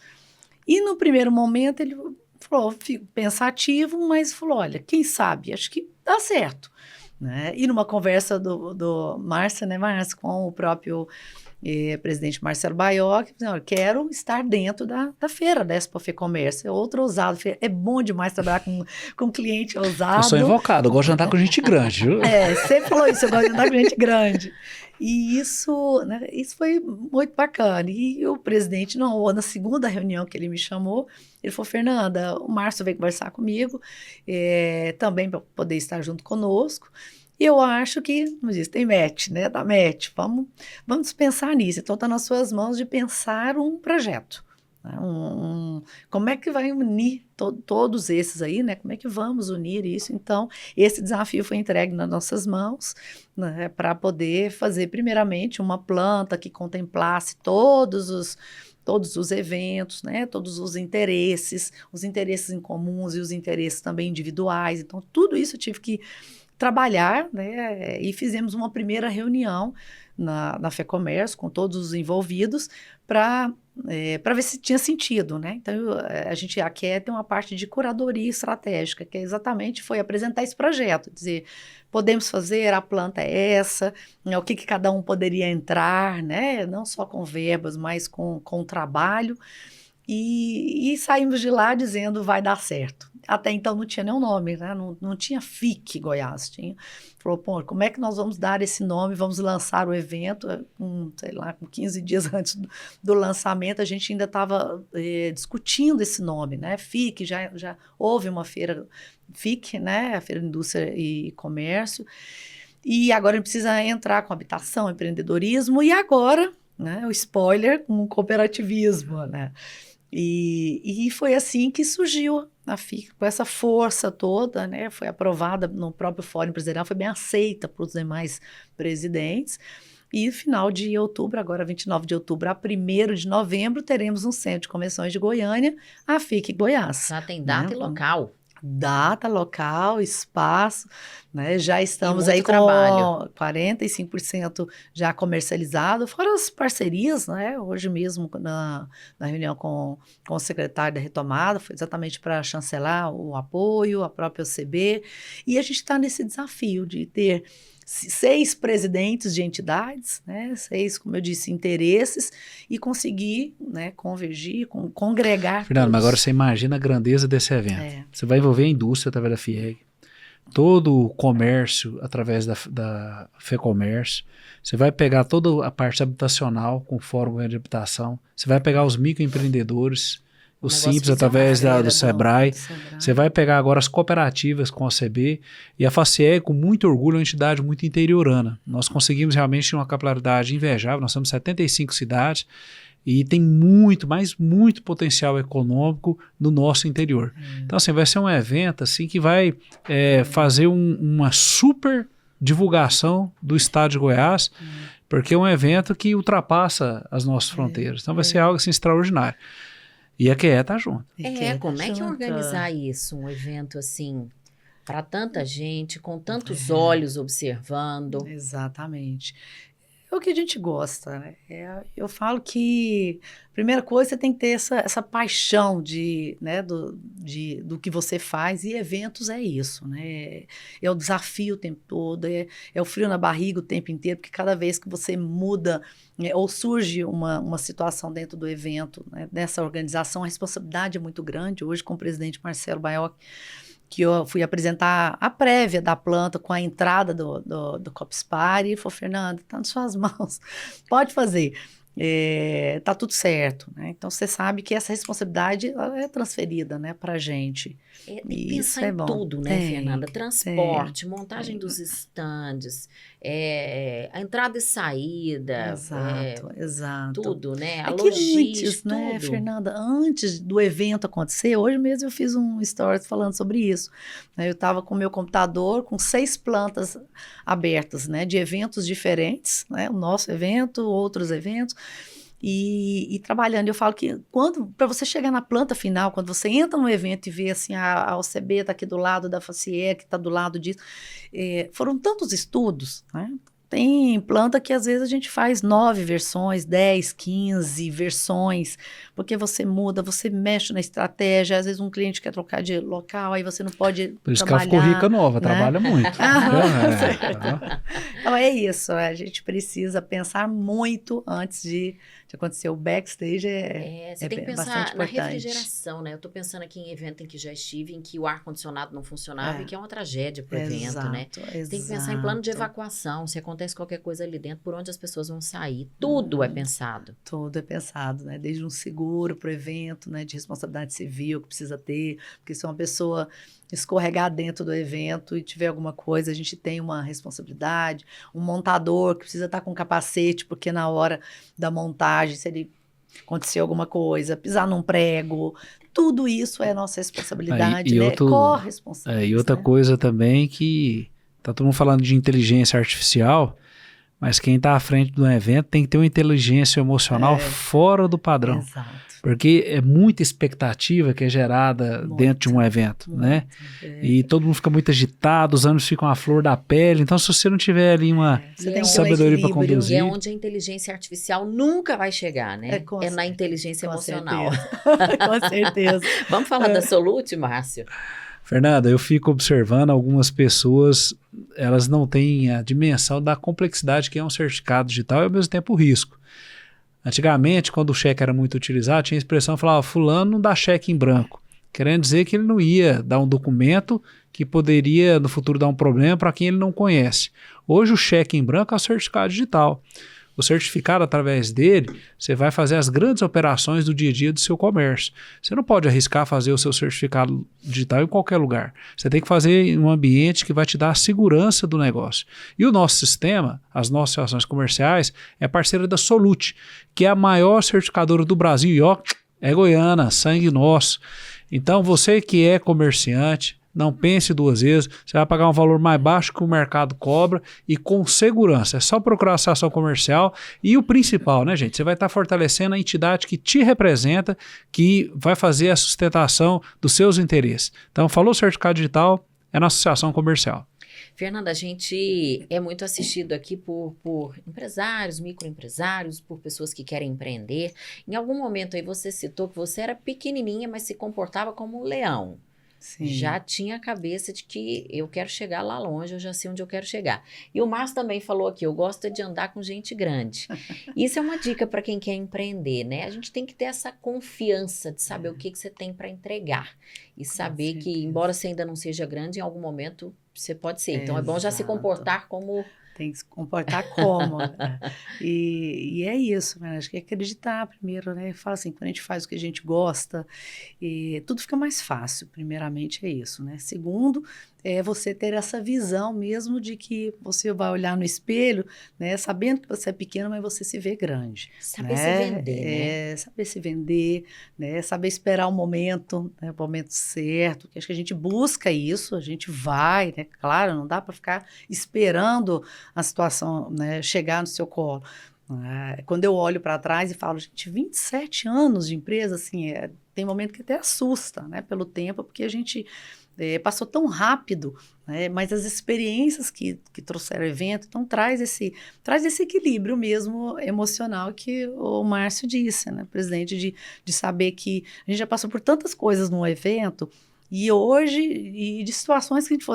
E no primeiro momento ele falou, pensativo, mas falou, olha, quem sabe, acho que dá certo. Né? E numa conversa do Márcia, né, Márcia, com o próprio presidente Marcelo Baioc, eu quero estar dentro da feira da Expo FEComércio, é outro ousado, é bom demais trabalhar com cliente ousado. Eu sou invocado, eu gosto de andar com gente grande, viu? Sempre falou isso, eu gosto de andar com gente grande. E isso, né, isso foi muito bacana. E o presidente, na segunda reunião que ele me chamou, ele falou, Fernanda, o Márcio veio conversar comigo, também para poder estar junto conosco. E eu acho que, como diz, tem match, né? Da match. Vamos pensar nisso. Então, está nas suas mãos de pensar um projeto. Né? Como é que vai unir todos esses aí, né? Como é que vamos unir isso? Então, esse desafio foi entregue nas nossas mãos, né? Para poder fazer, primeiramente, uma planta que contemplasse todos os eventos, né? Todos os interesses em comuns e os interesses também individuais. Então, tudo isso eu tive que trabalhar, né, e fizemos uma primeira reunião na FEComércio com todos os envolvidos para ver se tinha sentido, né? Então, a gente aqui tem uma parte de curadoria estratégica, que exatamente foi apresentar esse projeto, dizer, podemos fazer, a planta é essa, né, o que cada um poderia entrar, né? Não só com verbas, mas com trabalho. E saímos de lá dizendo vai dar certo. Até então não tinha nenhum nome, né? Não tinha FIC Goiás. Falou, pô, como é que nós vamos dar esse nome? Vamos lançar o evento, sei lá, com 15 dias antes do lançamento, a gente ainda estava discutindo esse nome, né? FIC, já houve uma feira FIC, né? A Feira de Indústria e Comércio. E agora a gente precisa entrar com habitação, empreendedorismo, e agora, né, o spoiler, com o cooperativismo, né? E foi assim que surgiu a FIC, com essa força toda, né? Foi aprovada no próprio Fórum Empresarial, foi bem aceita por os demais presidentes. E final de outubro, agora 29 de outubro a 1º de novembro, teremos um centro de convenções de Goiânia, a FIC Goiás. Já tem data, né? E local. Data, local, espaço, né? Já estamos aí com trabalho. 45% já comercializado, fora as parcerias, né? Hoje mesmo na reunião com o secretário da Retomada, foi exatamente para chancelar o apoio, a própria OCB, e a gente está nesse desafio de ter 6 presidentes de entidades, né, 6, como eu disse, interesses, e conseguir, né, convergir, congregar Fernando, todos. mas agora você imagina a grandeza desse evento. Você vai envolver a indústria através da FIEG, todo o comércio através da FEComércio, você vai pegar toda a parte habitacional com o Fórum de Habitação, você vai pegar os microempreendedores, os simples através do Sebrae. Você vai pegar agora as cooperativas com a OCB e a FACIEG, com muito orgulho, é uma entidade muito interiorana. Nós conseguimos realmente uma capilaridade invejável, nós temos 75 cidades e tem muito potencial econômico no nosso interior. Então, assim, vai ser um evento assim, que vai fazer uma super divulgação do estado de Goiás, porque é um evento que ultrapassa as nossas fronteiras. Então, vai ser algo assim, extraordinário. E a QE tá junto. Como é que organizar isso, um evento assim, para tanta gente, com tantos olhos observando? Exatamente. É o que a gente gosta, né? Eu falo que a primeira coisa, você tem que ter essa paixão do que você faz, e eventos é isso, né? É o desafio o tempo todo, é o frio na barriga o tempo inteiro, porque cada vez que você muda, né, ou surge uma situação dentro do evento, né, dessa organização, a responsabilidade é muito grande. Hoje, com o presidente Marcelo Baiocchi, que eu fui apresentar a prévia da planta com a entrada do Copspar, e ele falou, Fernanda, está nas suas mãos, pode fazer, tá tudo certo, né? Então, você sabe que essa responsabilidade ela é transferida, né, para a gente. Tem que pensar em tudo, né, Fernanda? Transporte, montagem dos estandes, a entrada e saída. Exato. Tudo, né? A logística, antes, né, Fernanda, antes do evento acontecer, hoje mesmo eu fiz um stories falando sobre isso. Eu estava com o meu computador com 6 plantas abertas, né, de eventos diferentes, né, o nosso evento, outros eventos, e trabalhando. Eu falo que para você chegar na planta final, quando você entra no evento e vê assim, a OCB está aqui do lado da FACIEG, que está do lado disso, foram tantos estudos, né? Tem planta que às vezes a gente faz 9 versões, 10, 15 versões, porque você muda, você mexe na estratégia, às vezes um cliente quer trocar de local, aí você não pode Por isso que ela ficou rica nova, né? Trabalha muito. Então é isso, a gente precisa pensar muito antes de acontecer. O backstage você tem que pensar na refrigeração, né? Eu estou pensando aqui em evento em que já estive, em que o ar-condicionado não funcionava e que é uma tragédia para o evento, né? Você tem que pensar em plano de evacuação, se acontece qualquer coisa ali dentro, por onde as pessoas vão sair. Tudo é pensado. Tudo é pensado, né? Desde um seguro para o evento, né? De responsabilidade civil que precisa ter, porque se uma pessoa escorregar dentro do evento e tiver alguma coisa, a gente tem uma responsabilidade. Um montador que precisa estar com capacete, porque na hora da montagem, se ele acontecer alguma coisa, pisar num prego, tudo isso é nossa responsabilidade, né? Corresponsabilidade. E outra coisa também que tá todo mundo falando de inteligência artificial, mas quem está à frente do evento tem que ter uma inteligência emocional fora do padrão. Exato. Porque é muita expectativa que é gerada dentro de um evento, né? E todo mundo fica muito agitado, os ânimos ficam à flor da pele. Então, se você não tiver ali uma sabedoria para conduzir... E é onde a inteligência artificial nunca vai chegar, né? É na inteligência emocional. Com certeza. Vamos falar da Solute, Márcio? Fernanda, eu fico observando algumas pessoas, elas não têm a dimensão da complexidade que é um certificado digital e ao mesmo tempo o risco. Antigamente, quando o cheque era muito utilizado, tinha a expressão que falava, fulano não dá cheque em branco, querendo dizer que ele não ia dar um documento que poderia, no futuro, dar um problema para quem ele não conhece. Hoje, o cheque em branco é o certificado digital. O certificado, através dele, você vai fazer as grandes operações do dia a dia do seu comércio. Você não pode arriscar fazer o seu certificado digital em qualquer lugar. Você tem que fazer em um ambiente que vai te dar a segurança do negócio. E o nosso sistema, as nossas ações comerciais, é parceira da Solute, que é a maior certificadora do Brasil. E ó, é goiana, sangue nosso. Então, você que é comerciante, não pense duas vezes, você vai pagar um valor mais baixo que o mercado cobra e com segurança. É só procurar a sua ação comercial e o principal, né, gente? Você vai estar fortalecendo a entidade que te representa, que vai fazer a sustentação dos seus interesses. Então, falou certificado digital, é na associação comercial. Fernanda, a gente é muito assistido aqui por empresários, microempresários, por pessoas que querem empreender. Em algum momento aí você citou que você era pequenininha, mas se comportava como um leão. Sim. Já tinha a cabeça de que eu quero chegar lá longe, eu já sei onde eu quero chegar. E o Márcio também falou aqui, eu gosto de andar com gente grande. Isso é uma dica para quem quer empreender, né? A gente tem que ter essa confiança de saber o que você tem para entregar. E saber que, embora você ainda não seja grande, em algum momento você pode ser. Então é bom já se comportar como... Tem que se comportar como. E é isso, né? Acho que é acreditar primeiro, né? Fala assim, quando a gente faz o que a gente gosta, tudo fica mais fácil. Primeiramente é isso, né? Segundo, é você ter essa visão mesmo de que você vai olhar no espelho, né? Sabendo que você é pequeno, mas você se vê grande. Saber né? se vender, né? Saber se vender, né? Saber esperar o momento, né? O momento certo. Que acho que a gente busca isso, a gente vai, né? Claro, não dá para ficar esperando a situação, né, chegar no seu colo. Quando eu olho para trás e falo, gente, 27 anos de empresa, assim, tem momento que até assusta, né, pelo tempo, porque a gente passou tão rápido, né, mas as experiências que trouxeram o evento, então traz esse equilíbrio mesmo emocional que o Márcio disse, né, presidente, de saber que a gente já passou por tantas coisas no evento. E hoje, e de situações que a gente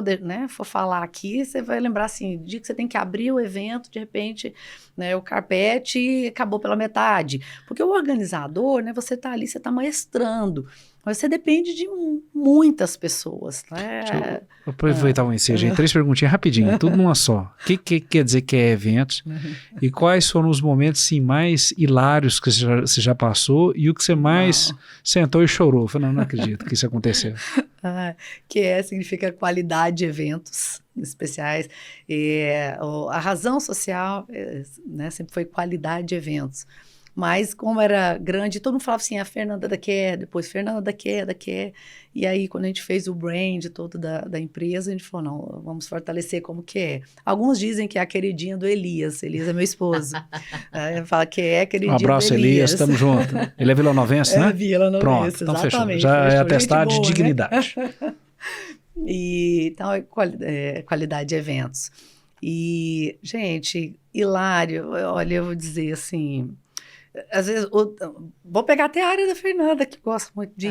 for falar aqui, você vai lembrar assim, dia que você tem que abrir o evento, de repente, né, o carpete acabou pela metade. Porque o organizador, né, você está ali, você está maestrando. Mas você depende de muitas pessoas. Né? Deixa eu aproveitar o ensejo, gente. 3 perguntinhas rapidinho, tudo numa só. O que quer dizer que é eventos? E quais foram os momentos assim, mais hilários que você já passou e o que você mais sentou e chorou? Eu falei, não acredito que isso aconteceu. Significa qualidade de eventos especiais. A razão social, né, sempre foi qualidade de eventos. Mas como era grande, todo mundo falava assim, a Fernanda quer, depois Fernanda quer. E aí, quando a gente fez o brand todo da empresa, a gente falou, não, vamos fortalecer como que é. Alguns dizem que é a queridinha do Elias. Elias é meu esposo. Fala que é a queridinha do Elias. Um abraço, Elias, estamos juntos. Ele é vilanovense, né? É vilanovense, pronto, então exatamente. Fechou. Já é atestado de boa, dignidade. Né? Então, é qualidade de eventos. E, gente, hilário, olha, eu vou dizer assim... Às vezes, vou pegar até a área da Fernanda, que gosta muito de...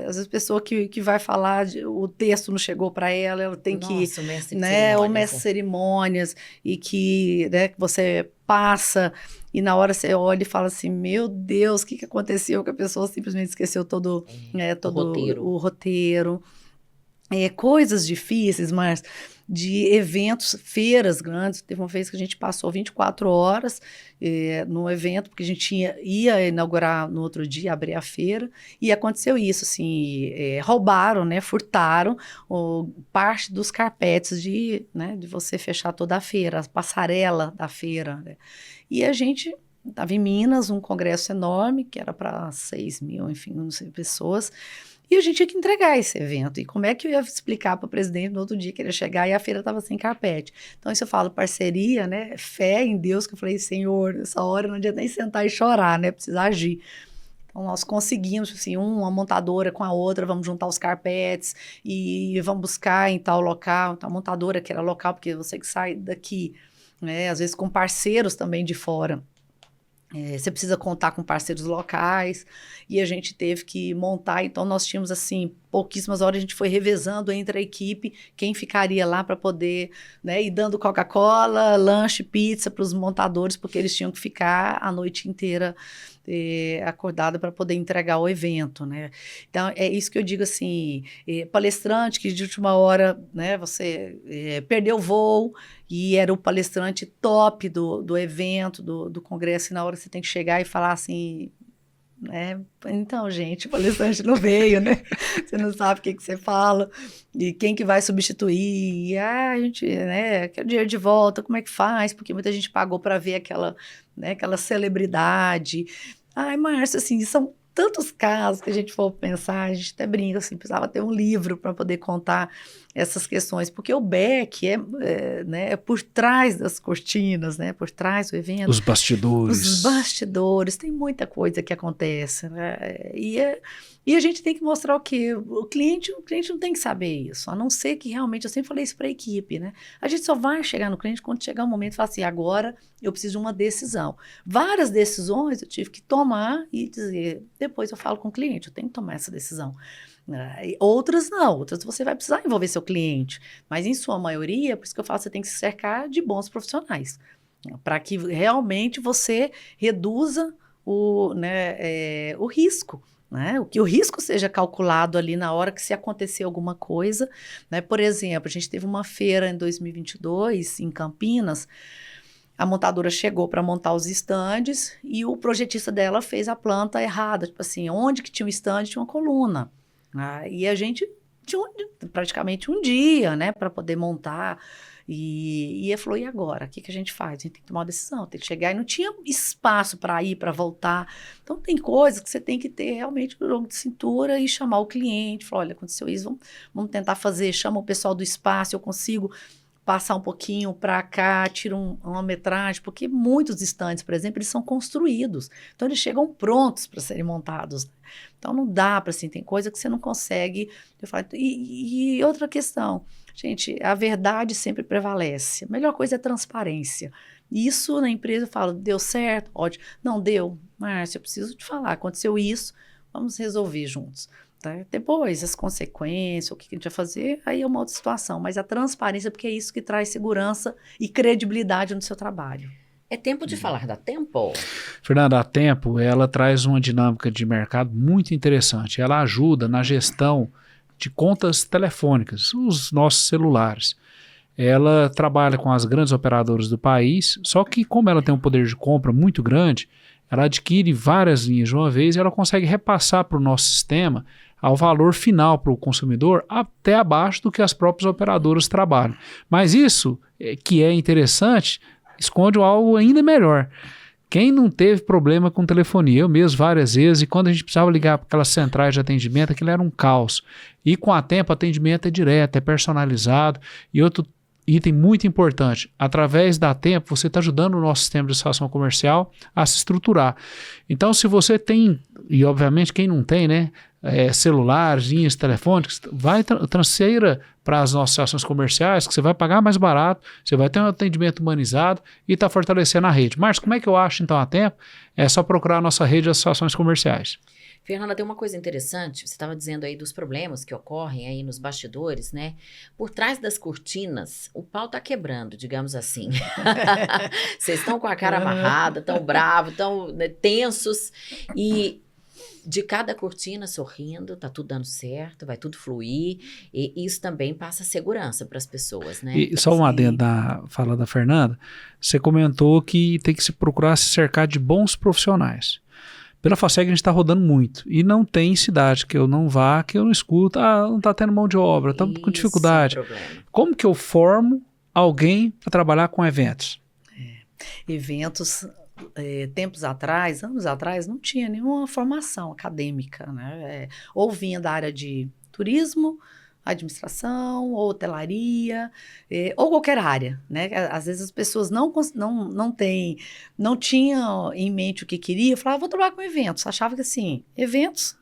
Às vezes, pessoa que vai falar, o texto não chegou para ela tem que... Nossa, o mestre de né, cerimônias. O mestre de cerimônias, e que, né, que você passa, e na hora você olha e fala assim, meu Deus, o que aconteceu? Que a pessoa simplesmente esqueceu todo o roteiro. Coisas difíceis, mas de eventos, feiras grandes. Teve uma vez que a gente passou 24 horas no evento, porque a gente ia inaugurar no outro dia, abrir a feira, e aconteceu isso, assim, roubaram, né, furtaram parte dos carpetes de você fechar toda a feira, a passarela da feira, né? E a gente estava em Minas, um congresso enorme, que era para 6 mil, enfim, não sei, pessoas. E a gente tinha que entregar esse evento. E como é que eu ia explicar para o presidente no outro dia que ele ia chegar e a feira estava sem carpete? Então, isso eu falo, parceria, né? Fé em Deus, que eu falei, Senhor, nessa hora não adianta nem sentar e chorar, né? Precisa agir. Então, nós conseguimos, assim, uma montadora com a outra, vamos juntar os carpetes e vamos buscar em tal local. Então, a montadora que era local, porque você que sai daqui, né? Às vezes com parceiros também de fora. Você precisa contar com parceiros locais, e a gente teve que montar, então nós tínhamos, assim, pouquíssimas horas a gente foi revezando entre a equipe quem ficaria lá para poder, né, ir dando Coca-Cola, lanche, pizza para os montadores, porque eles tinham que ficar a noite inteira acordada para poder entregar o evento, né? Então, é isso que eu digo assim, palestrante que de última hora, né, você perdeu o voo e era o palestrante top do evento, do congresso, e na hora você tem que chegar e falar assim, né? Então, gente, o palestrante não veio, né? Você não sabe o que você fala e quem que vai substituir. E, a gente, né? Quer o dinheiro de volta, como é que faz? Porque muita gente pagou para ver aquela, né, aquela celebridade. Ai, Márcia, assim, são tantos casos que a gente for pensar, a gente até brinca, assim, precisava ter um livro para poder contar essas questões, porque o back né, é por trás das cortinas, né, por trás do evento. Os bastidores. Os bastidores, tem muita coisa que acontece, né, e a gente tem que mostrar o quê? O cliente não tem que saber isso, a não ser que realmente, eu sempre falei isso para a equipe, né, a gente só vai chegar no cliente quando chegar um momento e falar assim, agora eu preciso de uma decisão. Várias decisões eu tive que tomar e dizer, depois eu falo com o cliente, eu tenho que tomar essa decisão. Outras não, outras você vai precisar envolver seu cliente, mas em sua maioria, por isso que eu falo, você tem que se cercar de bons profissionais, para que realmente você reduza o risco, né? Que o risco seja calculado ali na hora que se acontecer alguma coisa, né? Por exemplo, a gente teve uma feira em 2022 em Campinas. A montadora chegou para montar os estandes e o projetista dela fez a planta errada, tipo assim, onde que tinha um estande tinha uma coluna. E a gente tinha praticamente um dia, né, para poder montar. E ele falou, e agora? O que a gente faz? A gente tem que tomar uma decisão, tem que chegar. E não tinha espaço para ir, para voltar. Então, tem coisas que você tem que ter realmente o jogo de cintura e chamar o cliente. Falar, olha, aconteceu isso, vamos tentar fazer. Chama o pessoal do espaço, eu consigo passar um pouquinho para cá, tira uma metragem, porque muitos estandes, por exemplo, eles são construídos. Então, eles chegam prontos para serem montados. Então, não dá para, assim, tem coisa que você não consegue. Eu falo, e outra questão, gente, a verdade sempre prevalece. A melhor coisa é transparência. Isso na empresa eu falo, deu certo? Ótimo. Não deu? Márcia, eu preciso te falar, aconteceu isso, vamos resolver juntos. Depois, as consequências, o que a gente vai fazer, aí é uma outra situação. Mas a transparência, porque é isso que traz segurança e credibilidade no seu trabalho. É tempo de falar da Tempo? Fernanda, a Tempo, ela traz uma dinâmica de mercado muito interessante. Ela ajuda na gestão de contas telefônicas, os nossos celulares. Ela trabalha com as grandes operadoras do país, só que como ela tem um poder de compra muito grande, ela adquire várias linhas de uma vez e ela consegue repassar para o nosso sistema ao valor final para o consumidor até abaixo do que as próprias operadoras trabalham. Mas isso, que é interessante, esconde algo ainda melhor. Quem não teve problema com telefonia? Eu mesmo várias vezes, e quando a gente precisava ligar para aquelas centrais de atendimento, aquilo era um caos. E com a Tempo, o atendimento é direto, é personalizado. E outro item muito importante, através da Tempo, você está ajudando o nosso sistema de satisfação comercial a se estruturar. Então, se você tem, e obviamente quem não tem, né, celulares, linhas telefônicas, transfira para as nossas ações comerciais, que você vai pagar mais barato, você vai ter um atendimento humanizado e está fortalecendo a rede. Márcio, como é que eu acho então a Tempo? É só procurar a nossa rede de associações comerciais. Fernanda, tem uma coisa interessante, você estava dizendo aí dos problemas que ocorrem aí nos bastidores, né? Por trás das cortinas, o pau tá quebrando, digamos assim. Vocês estão com a cara amarrada, tão bravos, tão, né, tensos, e de cada cortina sorrindo, tá tudo dando certo, vai tudo fluir, e isso também passa segurança para as pessoas, né? E só um adendo da fala da Fernanda, você comentou que tem que se procurar se cercar de bons profissionais. Pela FASEG a gente está rodando muito e não tem cidade que eu não vá, que eu não escuto, não está tendo mão de obra, estamos com dificuldade. Como que eu formo alguém para trabalhar com eventos? Eventos, tempos atrás, anos atrás, não tinha nenhuma formação acadêmica, né? Ou vinha da área de turismo, administração, ou hotelaria, ou qualquer área, né? Às vezes as pessoas não tinham em mente o que queriam, falavam, vou trabalhar com eventos. Achava que assim, eventos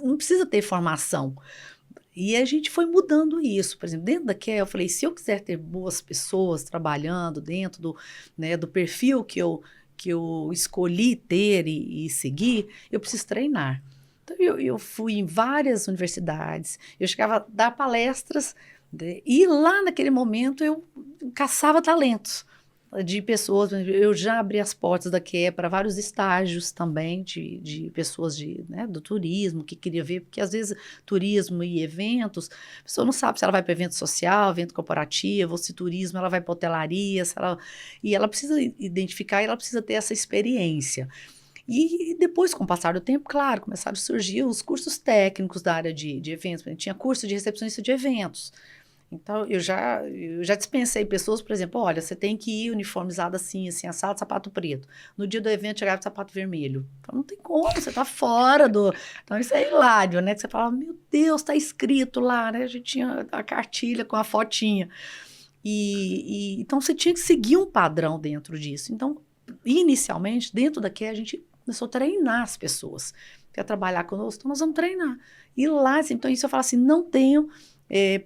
não precisa ter formação. E a gente foi mudando isso. Por exemplo, dentro da Care, eu falei, se eu quiser ter boas pessoas trabalhando dentro do perfil que eu escolhi ter e seguir, eu preciso treinar. Então, eu fui em várias universidades, eu chegava a dar palestras, e lá naquele momento eu caçava talentos de pessoas. Eu já abri as portas da QE para vários estágios também de pessoas do turismo que queria ver, porque às vezes turismo e eventos, a pessoa não sabe se ela vai para evento social, evento corporativo, ou se turismo ela vai para hotelaria, e ela precisa identificar, e ela precisa ter essa experiência. E depois, com o passar do tempo, claro, começaram a surgir os cursos técnicos da área de eventos. A gente tinha curso de recepcionista de eventos. Então, eu já dispensei pessoas, por exemplo, olha, você tem que ir uniformizado assim, assado, sapato preto. No dia do evento, chegava de sapato vermelho. Então, não tem como, você tá fora do... Então, isso é hilário, né? Que você fala, meu Deus, tá escrito lá, né? A gente tinha a cartilha com a fotinha. Então, você tinha que seguir um padrão dentro disso. Então, inicialmente, dentro daqui, a gente começou a treinar as pessoas. Quer trabalhar conosco? Então, nós vamos treinar. E lá, assim, então, isso eu falo assim, não tenho...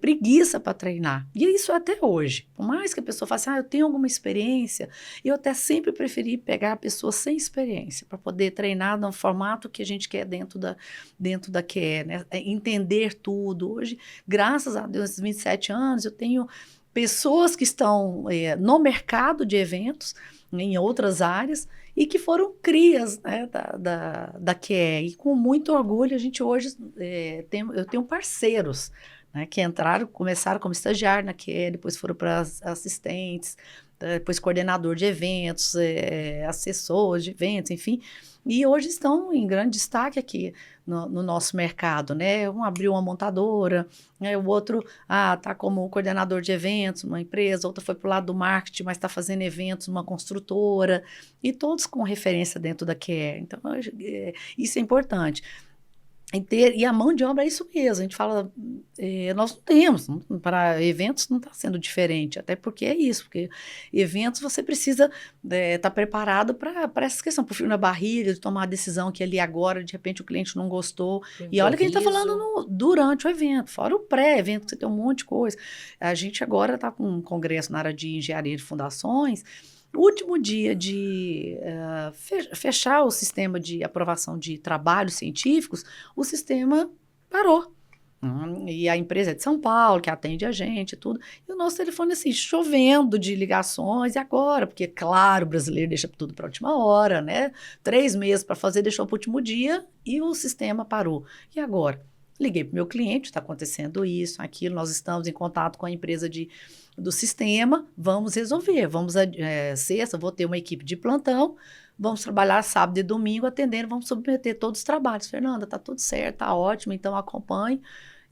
preguiça para treinar. E isso até hoje. Por mais que a pessoa faça, eu tenho alguma experiência, eu até sempre preferi pegar a pessoa sem experiência, para poder treinar no formato que a gente quer dentro da QE, né? Entender tudo. Hoje, graças a Deus, esses 27 anos, eu tenho pessoas que estão no mercado de eventos, em outras áreas, e que foram crias, né, da QE. E com muito orgulho, a gente hoje, eu tenho parceiros, né, que começaram como estagiário na QE, depois foram para assistentes, depois coordenador de eventos, assessor de eventos, enfim, e hoje estão em grande destaque aqui no nosso mercado, né? Um abriu uma montadora, né? O outro está como coordenador de eventos numa empresa, outro foi para o lado do marketing, mas está fazendo eventos numa construtora, e todos com referência dentro da QE. Então, isso é importante. E a mão de obra é isso mesmo, a gente fala, nós não temos, para eventos não está sendo diferente, até porque é isso, porque eventos você precisa estar preparado para essa questão, para o frio na barriga, de tomar a decisão que ali agora, de repente o cliente não gostou, e olha que a gente está falando durante o evento, fora o pré-evento, que você tem um monte de coisa. A gente agora está com um congresso na área de engenharia de fundações. No último dia de fechar o sistema de aprovação de trabalhos científicos, o sistema parou. E a empresa é de São Paulo, que atende a gente e tudo. E o nosso telefone, assim, chovendo de ligações. E agora? Porque, claro, o brasileiro deixa tudo para a última hora, né? 3 meses para fazer, deixou para o último dia e o sistema parou. E agora? Liguei para o meu cliente, está acontecendo isso, aquilo, nós estamos em contato com a empresa do sistema, vamos resolver, sexta, vou ter uma equipe de plantão, vamos trabalhar sábado e domingo atendendo, vamos submeter todos os trabalhos. Fernanda, está tudo certo, está ótimo, então acompanhe.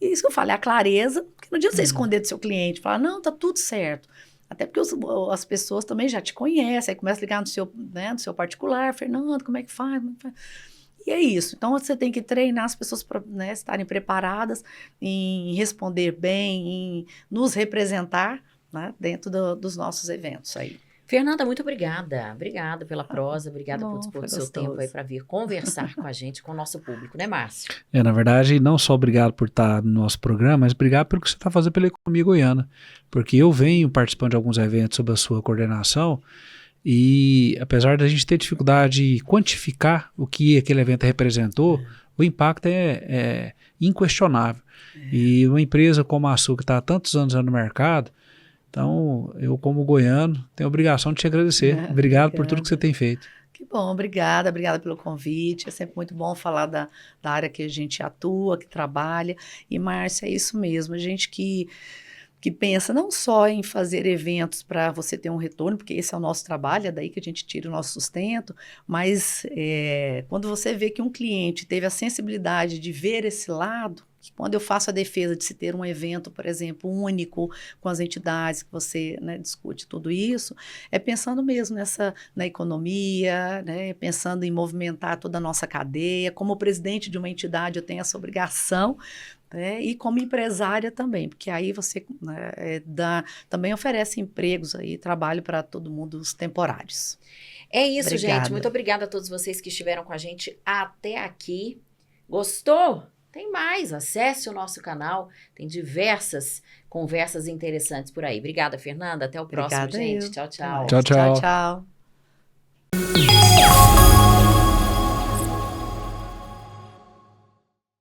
E isso que eu falei, a clareza, porque não adianta você esconder do seu cliente, falar, não, está tudo certo. Até porque as pessoas também já te conhecem, aí começa a ligar no seu particular, Fernanda, como é que faz? E é isso. Então, você tem que treinar as pessoas para estarem preparadas em responder bem, em nos representar, né, dentro dos nossos eventos aí. Fernanda, muito obrigada. Obrigada pela prosa, obrigada por dispor do seu tempo aí para vir conversar com a gente, com o nosso público, né, Márcio? Na verdade, não só obrigado por estar no nosso programa, mas obrigado pelo que você está fazendo pela economia goiana, porque eu venho participando de alguns eventos sob a sua coordenação. E apesar da gente ter dificuldade de quantificar o que aquele evento representou, o impacto é inquestionável. E uma empresa como a sua, que está há tantos anos no mercado, então eu, como goiano, tenho a obrigação de te agradecer. Obrigado por tudo que você tem feito. Que bom, obrigada pelo convite. É sempre muito bom falar da área que a gente atua, que trabalha. E, Márcia, é isso mesmo, a gente que pensa não só em fazer eventos para você ter um retorno, porque esse é o nosso trabalho, é daí que a gente tira o nosso sustento, mas quando você vê que um cliente teve a sensibilidade de ver esse lado, que quando eu faço a defesa de se ter um evento, por exemplo, único, com as entidades que você, né, discute tudo isso, é pensando mesmo na economia, né, pensando em movimentar toda a nossa cadeia. Como presidente de uma entidade, eu tenho essa obrigação, e como empresária também, porque aí você, né, também oferece empregos aí, trabalho para todo mundo, os temporários. É isso, Obrigada. Gente. Muito obrigada a todos vocês que estiveram com a gente até aqui. Gostou? Tem mais. Acesse o nosso canal. Tem diversas conversas interessantes por aí. Obrigada, Fernanda. Até o próximo, gente. Tchau, tchau. Tchau, tchau. Tchau, tchau.